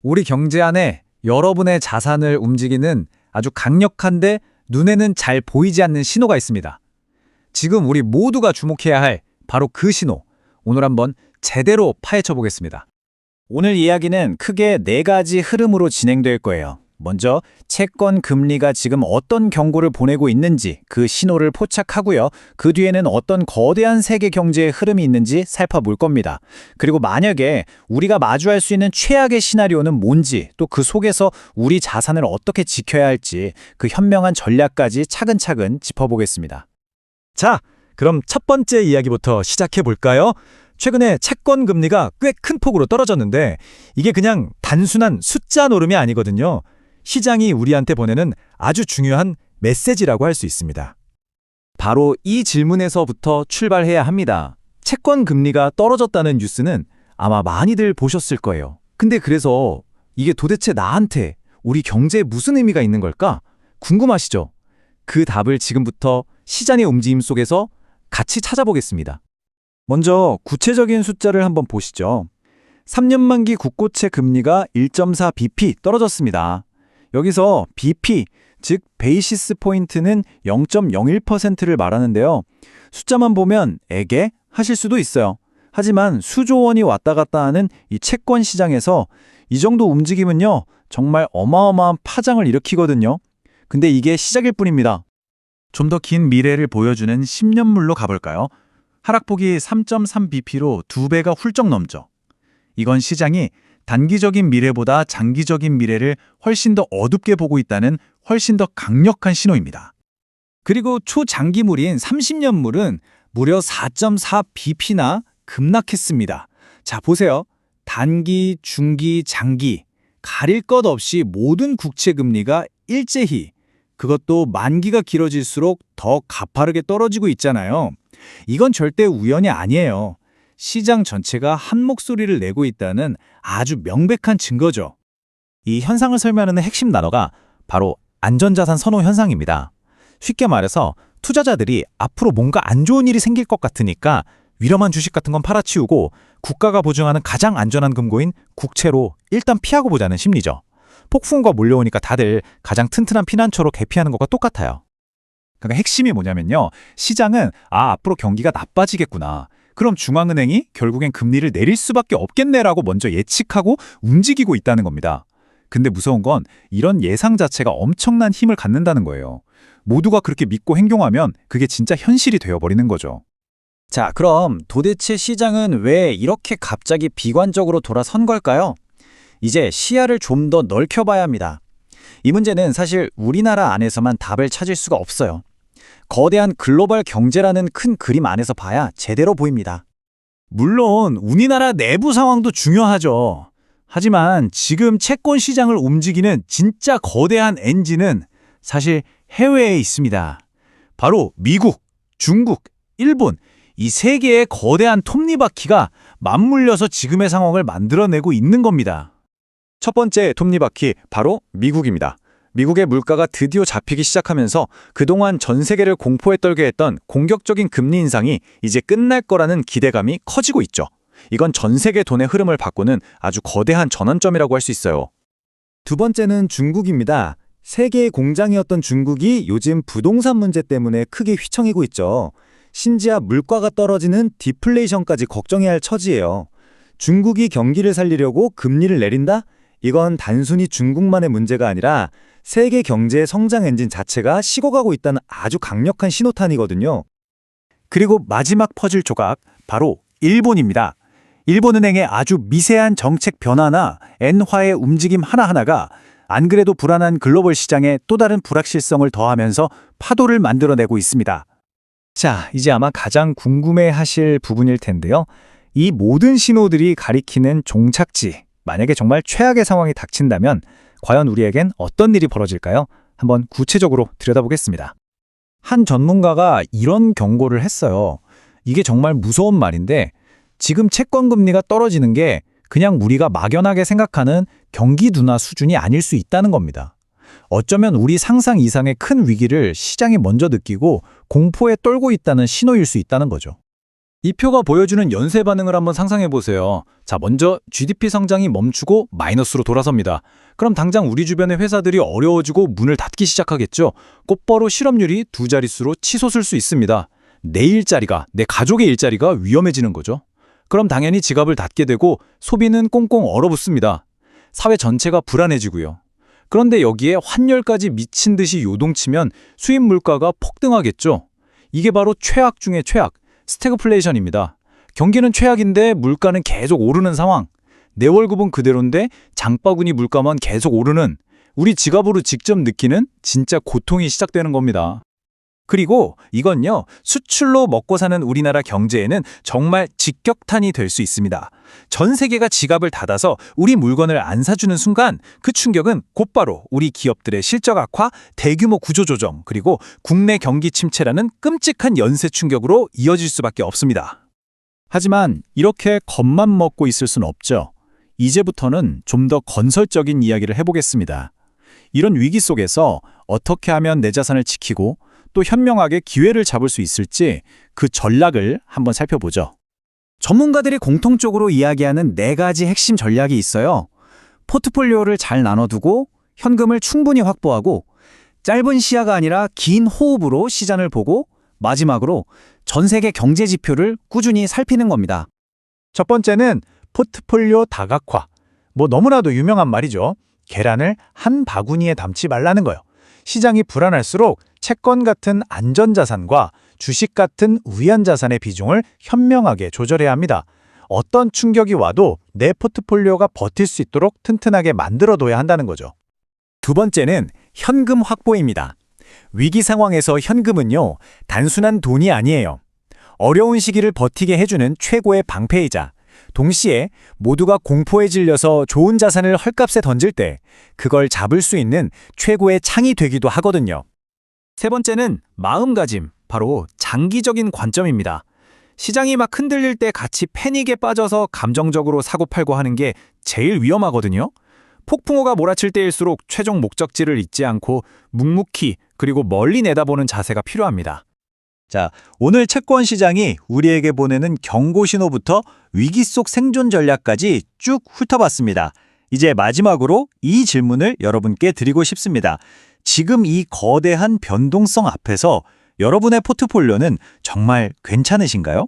우리 경제 안에 여러분의 자산을 움직이는 아주 강력한데 눈에는 잘 보이지 않는 신호가 있습니다. 지금 우리 모두가 주목해야 할 바로 그 신호. 오늘 한번 제대로 파헤쳐 보겠습니다. 오늘 이야기는 크게 네 가지 흐름으로 진행될 거예요. 먼저 채권 금리가 지금 어떤 경고를 보내고 있는지 그 신호를 포착하고요. 그 뒤에는 어떤 거대한 세계 경제의 흐름이 있는지 살펴볼 겁니다. 그리고 만약에 우리가 마주할 수 있는 최악의 시나리오는 뭔지, 또 그 속에서 우리 자산을 어떻게 지켜야 할지 그 현명한 전략까지 차근차근 짚어보겠습니다. 자, 그럼 첫 번째 이야기부터 시작해 볼까요? 최근에 채권 금리가 꽤 큰 폭으로 떨어졌는데 이게 그냥 단순한 숫자 노름이 아니거든요. 시장이 우리한테 보내는 아주 중요한 메시지라고 할 수 있습니다. 바로 이 질문에서부터 출발해야 합니다. 채권 금리가 떨어졌다는 뉴스는 아마 많이들 보셨을 거예요. 근데 그래서 이게 도대체 나한테, 우리 경제에 무슨 의미가 있는 걸까? 궁금하시죠? 그 답을 지금부터 시장의 움직임 속에서 같이 찾아보겠습니다. 먼저 구체적인 숫자를 한번 보시죠. 3년 만기 국고채 금리가 1.4bp 떨어졌습니다. 여기서 BP, 즉 베이시스 포인트는 0.01%를 말하는데요. 숫자만 보면 에게 하실 수도 있어요. 하지만 수조 원이 왔다 갔다 하는 이 채권 시장에서 이 정도 움직임은요, 정말 어마어마한 파장을 일으키거든요. 근데 이게 시작일 뿐입니다. 좀 더 긴 미래를 보여주는 10년물로 가볼까요? 하락폭이 3.3bp로 2배가 훌쩍 넘죠. 이건 시장이 단기적인 미래보다 장기적인 미래를 훨씬 더 어둡게 보고 있다는 훨씬 더 강력한 신호입니다. 그리고 초장기물인 30년물은 무려 4.4bp나 급락했습니다. 자, 보세요. 단기, 중기, 장기 가릴 것 없이 모든 국채 금리가 일제히, 그것도 만기가 길어질수록 더 가파르게 떨어지고 있잖아요. 이건 절대 우연이 아니에요. 시장 전체가 한 목소리를 내고 있다는 아주 명백한 증거죠. 이 현상을 설명하는 핵심 단어가 바로 안전자산 선호 현상입니다. 쉽게 말해서 투자자들이 앞으로 뭔가 안 좋은 일이 생길 것 같으니까 위험한 주식 같은 건 팔아치우고 국가가 보증하는 가장 안전한 금고인 국채로 일단 피하고 보자는 심리죠. 폭풍우가 몰려오니까 다들 가장 튼튼한 피난처로 대피하는 것과 똑같아요. 그러니까 핵심이 뭐냐면요. 시장은 앞으로 경기가 나빠지겠구나. 그럼 중앙은행이 결국엔 금리를 내릴 수밖에 없겠네라고 먼저 예측하고 움직이고 있다는 겁니다. 근데 무서운 건 이런 예상 자체가 엄청난 힘을 갖는다는 거예요. 모두가 그렇게 믿고 행동하면 그게 진짜 현실이 되어버리는 거죠. 자, 그럼 도대체 시장은 왜 이렇게 갑자기 비관적으로 돌아선 걸까요? 이제 시야를 좀 더 넓혀봐야 합니다. 이 문제는 사실 우리나라 안에서만 답을 찾을 수가 없어요. 거대한 글로벌 경제라는 큰 그림 안에서 봐야 제대로 보입니다. 물론 우리나라 내부 상황도 중요하죠. 하지만 지금 채권 시장을 움직이는 진짜 거대한 엔진은 사실 해외에 있습니다. 바로 미국, 중국, 일본, 이 세 개의 거대한 톱니바퀴가 맞물려서 지금의 상황을 만들어내고 있는 겁니다. 첫 번째 톱니바퀴, 바로 미국입니다. 미국의 물가가 드디어 잡히기 시작하면서 그동안 전 세계를 공포에 떨게 했던 공격적인 금리 인상이 이제 끝날 거라는 기대감이 커지고 있죠. 이건 전 세계 돈의 흐름을 바꾸는 아주 거대한 전환점이라고 할 수 있어요. 두 번째는 중국입니다. 세계의 공장이었던 중국이 요즘 부동산 문제 때문에 크게 휘청이고 있죠. 심지어 물가가 떨어지는 디플레이션까지 걱정해야 할 처지예요. 중국이 경기를 살리려고 금리를 내린다? 이건 단순히 중국만의 문제가 아니라 세계 경제의 성장 엔진 자체가 식어가고 있다는 아주 강력한 신호탄이거든요. 그리고 마지막 퍼즐 조각, 바로 일본입니다. 일본은행의 아주 미세한 정책 변화나 엔화의 움직임 하나하나가 안 그래도 불안한 글로벌 시장에 또 다른 불확실성을 더하면서 파도를 만들어내고 있습니다. 자, 이제 아마 가장 궁금해하실 부분일 텐데요. 이 모든 신호들이 가리키는 종착지, 만약에 정말 최악의 상황이 닥친다면 과연 우리에겐 어떤 일이 벌어질까요? 한번 구체적으로 들여다보겠습니다. 한 전문가가 이런 경고를 했어요. 이게 정말 무서운 말인데, 지금 채권 금리가 떨어지는 게 그냥 우리가 막연하게 생각하는 경기 둔화 수준이 아닐 수 있다는 겁니다. 어쩌면 우리 상상 이상의 큰 위기를 시장이 먼저 느끼고 공포에 떨고 있다는 신호일 수 있다는 거죠. 이 표가 보여주는 연쇄 반응을 한번 상상해 보세요. 자, 먼저 GDP 성장이 멈추고 마이너스로 돌아섭니다. 그럼 당장 우리 주변의 회사들이 어려워지고 문을 닫기 시작하겠죠. 곧바로 실업률이 2자릿수로 치솟을 수 있습니다. 내 일자리가, 내 가족의 일자리가 위험해지는 거죠. 그럼 당연히 지갑을 닫게 되고 소비는 꽁꽁 얼어붙습니다. 사회 전체가 불안해지고요. 그런데 여기에 환율까지 미친 듯이 요동치면 수입 물가가 폭등하겠죠. 이게 바로 최악 중의 최악, 스태그플레이션입니다. 경기는 최악인데 물가는 계속 오르는 상황. 내 월급은 그대로인데 장바구니 물가만 계속 오르는, 우리 지갑으로 직접 느끼는 진짜 고통이 시작되는 겁니다. 그리고 이건요, 수출로 먹고 사는 우리나라 경제에는 정말 직격탄이 될 수 있습니다. 전 세계가 지갑을 닫아서 우리 물건을 안 사주는 순간 그 충격은 곧바로 우리 기업들의 실적 악화, 대규모 구조조정, 그리고 국내 경기 침체라는 끔찍한 연쇄 충격으로 이어질 수밖에 없습니다. 하지만 이렇게 겁만 먹고 있을 순 없죠. 이제부터는 좀 더 건설적인 이야기를 해보겠습니다. 이런 위기 속에서 어떻게 하면 내 자산을 지키고 또 현명하게 기회를 잡을 수 있을지 그 전략을 한번 살펴보죠. 전문가들이 공통적으로 이야기하는 4가지 핵심 전략이 있어요. 포트폴리오를 잘 나눠두고 현금을 충분히 확보하고 짧은 시야가 아니라 긴 호흡으로 시장을 보고 마지막으로 전 세계 경제 지표를 꾸준히 살피는 겁니다. 첫 번째는 포트폴리오 다각화. 너무나도 유명한 말이죠. 계란을 한 바구니에 담지 말라는 거요. 시장이 불안할수록 채권 같은 안전자산과 주식 같은 우위한 자산의 비중을 현명하게 조절해야 합니다. 어떤 충격이 와도 내 포트폴리오가 버틸 수 있도록 튼튼하게 만들어둬야 한다는 거죠. 두 번째는 현금 확보입니다. 위기 상황에서 현금은요, 단순한 돈이 아니에요. 어려운 시기를 버티게 해주는 최고의 방패이자 동시에 모두가 공포에 질려서 좋은 자산을 헐값에 던질 때 그걸 잡을 수 있는 최고의 창이 되기도 하거든요. 세 번째는 마음가짐, 바로 장기적인 관점입니다. 시장이 막 흔들릴 때 같이 패닉에 빠져서 감정적으로 사고팔고 하는 게 제일 위험하거든요. 폭풍우가 몰아칠 때일수록 최종 목적지를 잊지 않고 묵묵히 그리고 멀리 내다보는 자세가 필요합니다. 자, 오늘 채권 시장이 우리에게 보내는 경고 신호부터 위기 속 생존 전략까지 쭉 훑어봤습니다. 이제 마지막으로 이 질문을 여러분께 드리고 싶습니다. 지금 이 거대한 변동성 앞에서 여러분의 포트폴리오는 정말 괜찮으신가요?